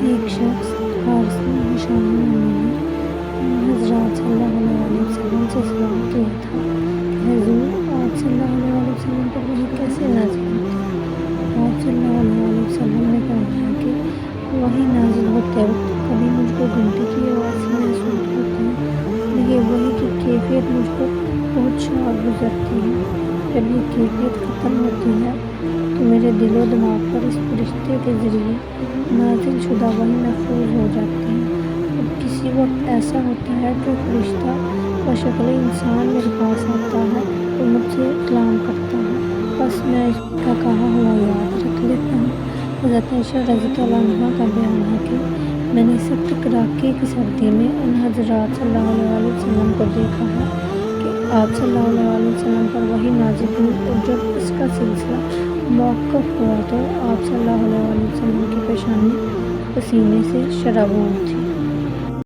ایک شخص فارسی نشانی میں حضرات صلی اللہ علیہ وسلم سے سوال کیا تھا کہ حضور آپ صلی اللہ علیہ وسلم پر وحی کیسے نازل ہوتی ہے؟ آپ صلی اللہ علیہ وسلم نے فرمایا کہ وحی نازل ہوتے وقت کبھی مجھ کو گھنٹی کی آواز سے محسوس ہوتا ہے اور یہ وحی کی کیفیت مجھ پر بہت شعاع گزرتی ہے۔ جب یہ کیفیت ختم ہوتی ہے تو میرے دل و دماغ پر اس فرشتے کے ذریعے نازل شدہ وحی محفوظ ہو جاتی ہے۔ اور کسی وقت ایسا ہوتا ہے کہ فرشتہ بشکل انسان میرے پاس آتا ہے اور مجھ سے کلام کرتا ہے، بس میں اس کا کہا ہوا یاد رکھ لیتا ہوں۔ حضرت عائشہ رضی اللہ عنہا کا بیان ہے کہ میں نے سخت کڑاکے کی سردی میں ان حضرات صلی اللہ علیہ وسلم کو دیکھا ہے کہ آپ صلی اللہ علیہ وسلم پر وحی نازل ہوئی، اور جب اس کا سلسلہ موقوف ہوا تو آپ صلی اللہ علیہ وسلم کی پیشانی پسینے سے شرابور تھی۔